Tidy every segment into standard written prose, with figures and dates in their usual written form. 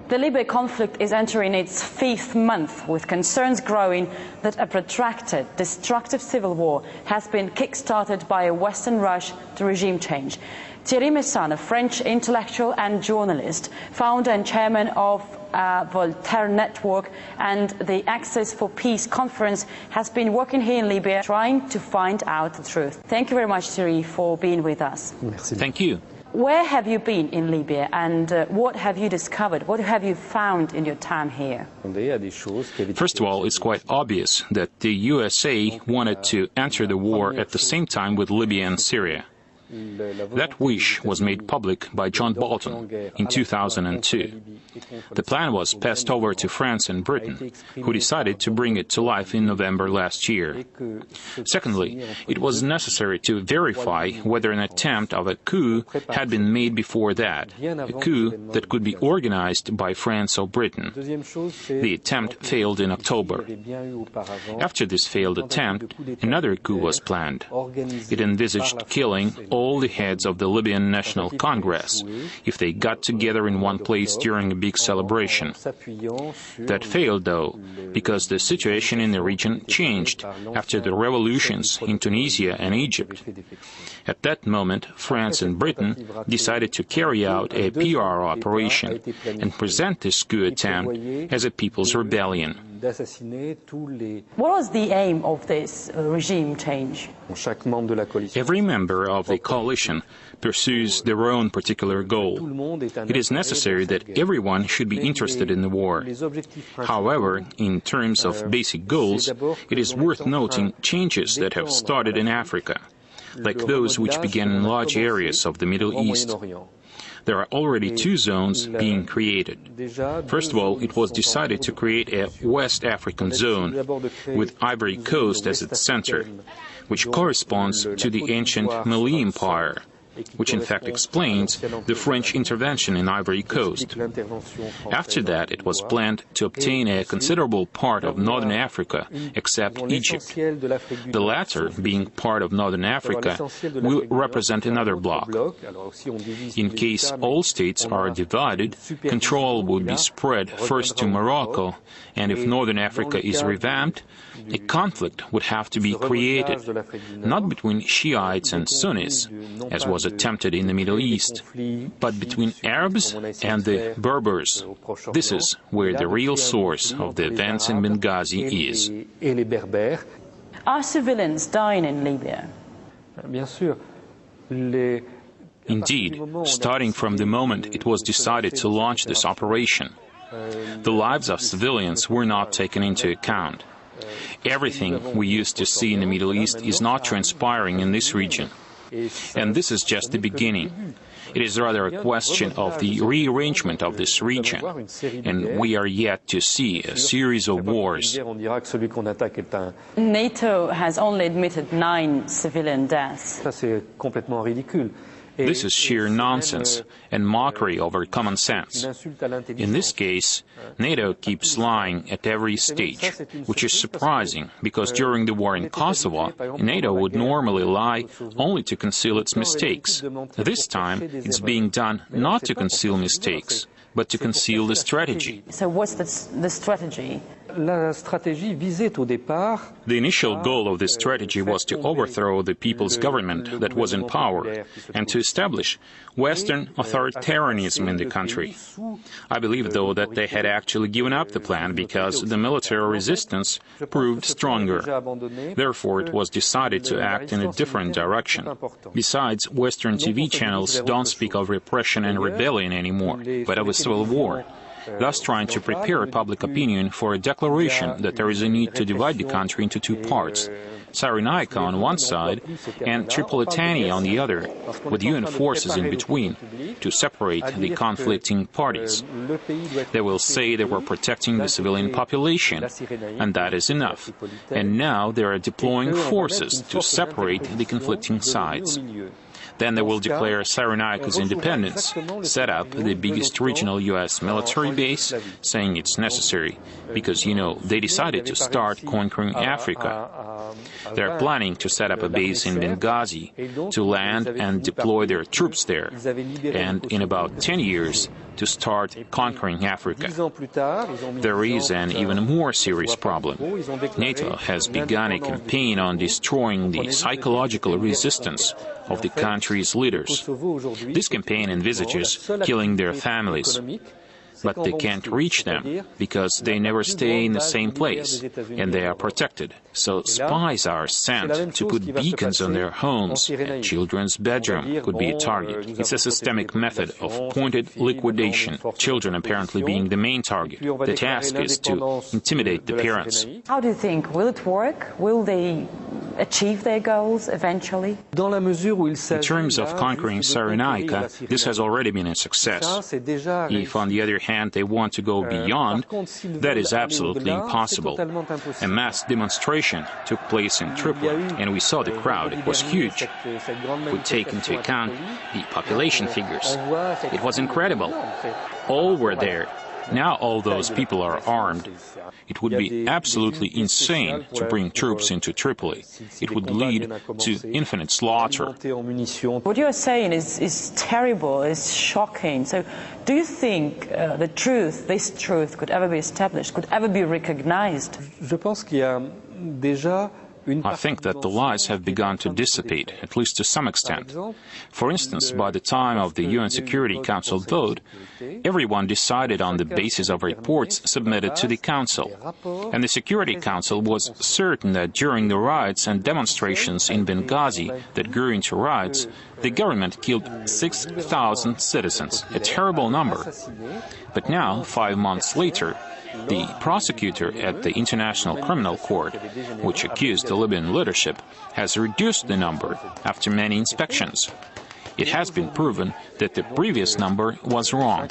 The Libya conflict is entering its 5th month, with concerns growing that a protracted, destructive civil war has been kick-started by a Western rush to regime change. Thierry Meyssan, a French intellectual and journalist, founder and chairman of Voltaire Network and the Access for Peace conference, has been working here in Libya trying to find out the truth. Thank you very much, Thierry, for being with us. Merci. Thank you. Where have you been in Libya, and what have you discovered? What have you found in your time here? First of all, it's quite obvious that the USA wanted to enter the war at the same time with Libya and Syria. That wish was made public by John Bolton in 2002. The plan was passed over to France and Britain, who decided to bring it to life in November last year. Secondly, it was necessary to verify whether an attempt of a coup had been made before that, a coup that could be organized by France or Britain. The attempt failed in October. After this failed attempt, another coup was planned. It envisaged killing all the heads of the Libyan National Congress if they got together in one place during a big celebration. That failed, though, because the situation in the region changed after the revolutions in Tunisia and Egypt. At that moment, France and Britain decided to carry out a PR operation and present this coup attempt as a people's rebellion. What was the aim of this regime change? Every member of the coalition pursues their own particular goal. It is necessary that everyone should be interested in the war. However, in terms of basic goals, it is worth noting changes that have started in Africa, like those which began in large areas of the Middle East. There are already 2 zones being created. First of all, it was decided to create a West African zone with Ivory Coast as its center, which corresponds to the ancient Mali Empire, which in fact explains the French intervention in Ivory Coast. After that, it was planned to obtain a considerable part of northern Africa, except Egypt. The latter, being part of northern Africa, will represent another bloc. In case all states are divided, control would be spread first to Morocco, and if northern Africa is revamped, a conflict would have to be created, not between Shiites and Sunnis, as was attempted in the Middle East, but between Arabs and the Berbers. This is where the real source of the events in Benghazi is. Are civilians dying in Libya? Indeed, starting from the moment it was decided to launch this operation, the lives of civilians were not taken into account. Everything we used to see in the Middle East is not transpiring in this region. And this is just the beginning. It is rather a question of the rearrangement of this region, and we are yet to see a series of wars. NATO has only admitted 9 civilian deaths. This is sheer nonsense and mockery over common sense. In this case, NATO keeps lying at every stage, which is surprising, because during the war in Kosovo, NATO would normally lie only to conceal its mistakes. This time, it's being done not to conceal mistakes, but to conceal the strategy. So what's the strategy? The initial goal of this strategy was to overthrow the people's government that was in power and to establish Western authoritarianism in the country. I believe, though, that they had actually given up the plan because the military resistance proved stronger. Therefore, it was decided to act in a different direction. Besides, Western TV channels don't speak of repression and rebellion anymore, but of a civil war, thus trying to prepare public opinion for a declaration that there is a need to divide the country into 2 parts, Cyrenaica on one side and Tripolitania on the other, with UN forces in between, to separate the conflicting parties. They will say they were protecting the civilian population, and that is enough. And now they are deploying forces to separate the conflicting sides. Then they will declare Cyrenaica's independence, set up the biggest regional U.S. military base, saying it's necessary, because, you know, they decided to start conquering Africa. They're planning to set up a base in Benghazi, to land and deploy their troops there, and in about 10 years to start conquering Africa. There is an even more serious problem. NATO has begun a campaign on destroying the psychological resistance of the country's leaders. This campaign envisages killing their families, but they can't reach them because they never stay in the same place and they are protected. So spies are sent to put beacons on their homes, and children's bedroom could be a target. It's a systemic method of pointed liquidation, children apparently being the main target. The task is to intimidate the parents. How do you think? Will it work? Will they achieve their goals eventually? In terms of conquering Cyrenaica, this has already been a success. If, on the other hand, they want to go beyond, that is absolutely impossible. A mass demonstration took place in Tripoli, and we saw the crowd. It was huge. We take into account the population figures. It was incredible. All were there. Now all those people are armed. It would be absolutely insane to bring troops into Tripoli. It would lead to infinite slaughter. What you are saying is terrible, is shocking. So do you think this truth could ever be established, could ever be recognized? I think that the lies have begun to dissipate, at least to some extent. For instance, by the time of the UN Security Council vote, everyone decided on the basis of reports submitted to the Council. And the Security Council was certain that during the riots and demonstrations in Benghazi that grew into riots, the government killed 6,000 citizens, a terrible number. But now, 5 months later, the prosecutor at the International Criminal Court, which accused the Libyan leadership, has reduced the number after many inspections. It has been proven that the previous number was wrong.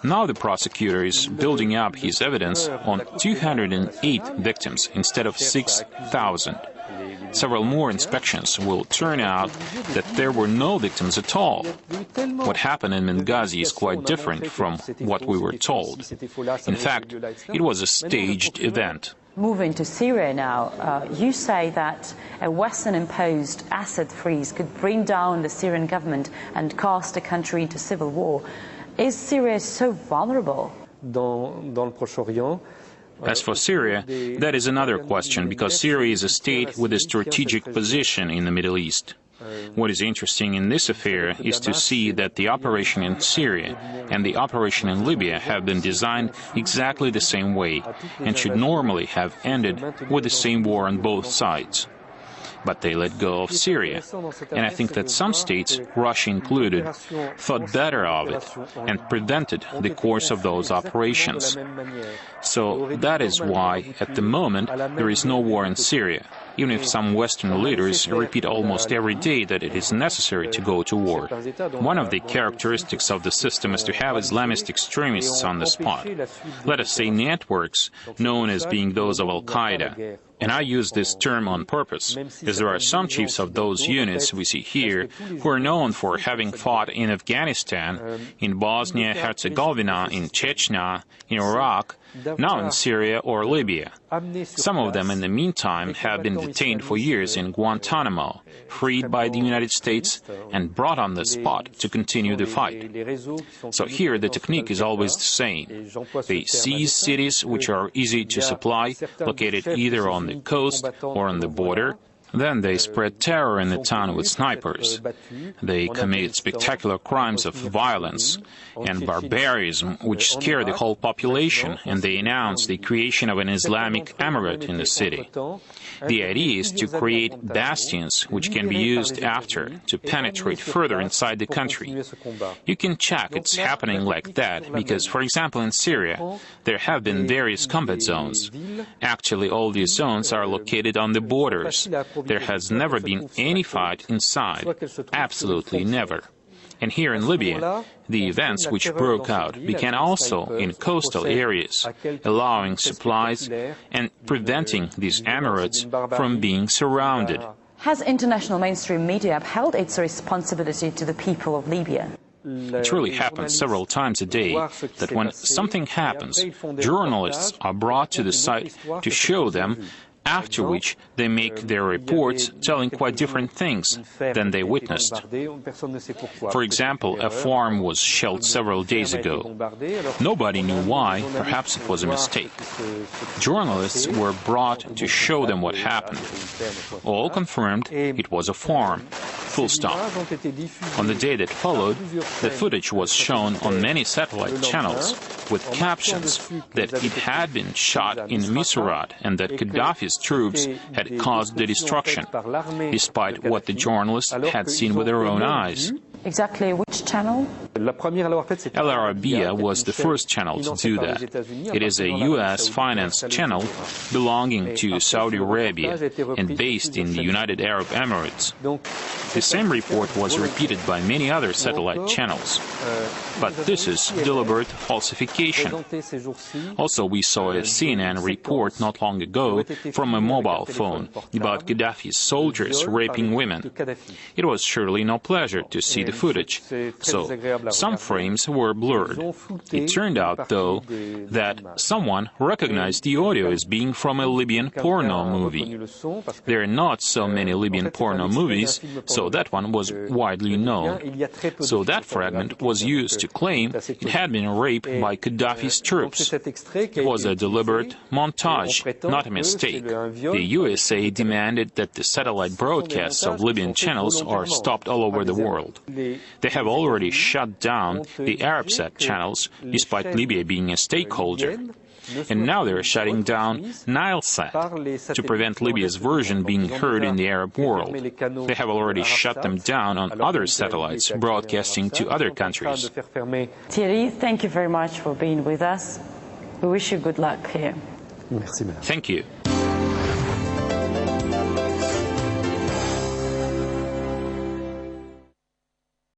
Now the prosecutor is building up his evidence on 208 victims instead of 6,000. Several more inspections will turn out that there were no victims at all. What happened in Benghazi is quite different from what we were told. In fact, it was a staged event. Moving to Syria now, you say that a Western-imposed asset freeze could bring down the Syrian government and cast the country into civil war. Is Syria so vulnerable? As for Syria, that is another question, because Syria is a state with a strategic position in the Middle East. What is interesting in this affair is to see that the operation in Syria and the operation in Libya have been designed exactly the same way and should normally have ended with the same war on both sides. But they let go of Syria, and I think that some states, Russia included, thought better of it and prevented the course of those operations. So that is why, at the moment, there is no war in Syria, even if some Western leaders repeat almost every day that it is necessary to go to war. One of the characteristics of the system is to have Islamist extremists on the spot. Let us say networks known as being those of Al-Qaeda. And I use this term on purpose, as there are some chiefs of those units we see here who are known for having fought in Afghanistan, in Bosnia-Herzegovina, in Chechnya, in Iraq, now in Syria or Libya. Some of them, in the meantime, have been detained for years in Guantanamo, freed by the United States, and brought on the spot to continue the fight. So here the technique is always the same. They seize cities which are easy to supply, located either on the coast or on the border. Then they spread terror in the town with snipers. They commit spectacular crimes of violence and barbarism which scare the whole population, and they announce the creation of an Islamic emirate in the city. The idea is to create bastions which can be used after to penetrate further inside the country. You can check it's happening like that because, for example, in Syria, there have been various combat zones. Actually, all these zones are located on the borders. There has never been any fight inside. Absolutely never. And here in Libya, the events which broke out began also in coastal areas, allowing supplies and preventing these emirates from being surrounded. Has international mainstream media upheld its responsibility to the people of Libya? It really happens several times a day that when something happens, journalists are brought to the site to show them, after which they make their reports telling quite different things than they witnessed. For example, a farm was shelled several days ago. Nobody knew why, perhaps it was a mistake. Journalists were brought to show them what happened. All confirmed it was a farm. Full stop. On the day that followed, the footage was shown on many satellite channels with captions that it had been shot in Misurat and that Gaddafi's troops had caused the destruction, despite what the journalists had seen with their own eyes. Exactly which channel? El Arabiya was the first channel to do that. It is a U.S.-financed channel belonging to Saudi Arabia and based in the United Arab Emirates. The same report was repeated by many other satellite channels. But this is deliberate falsification. Also, we saw a CNN report not long ago from a mobile phone about Gaddafi's soldiers raping women. It was surely no pleasure to see the footage, so some frames were blurred. It turned out, though, that someone recognized the audio as being from a Libyan porno movie. There are not so many Libyan porno movies, so that one was widely known. So that fragment was used to claim it had been raped by Gaddafi's troops. It was a deliberate montage, not a mistake. The USA demanded that the satellite broadcasts of Libyan channels are stopped all over the world. They have already shut down the Arabsat channels, despite Libya being a stakeholder. And now they're shutting down Nilesat to prevent Libya's version being heard in the Arab world. They have already shut them down on other satellites broadcasting to other countries. Thierry, thank you very much for being with us. We wish you good luck here. Thank you.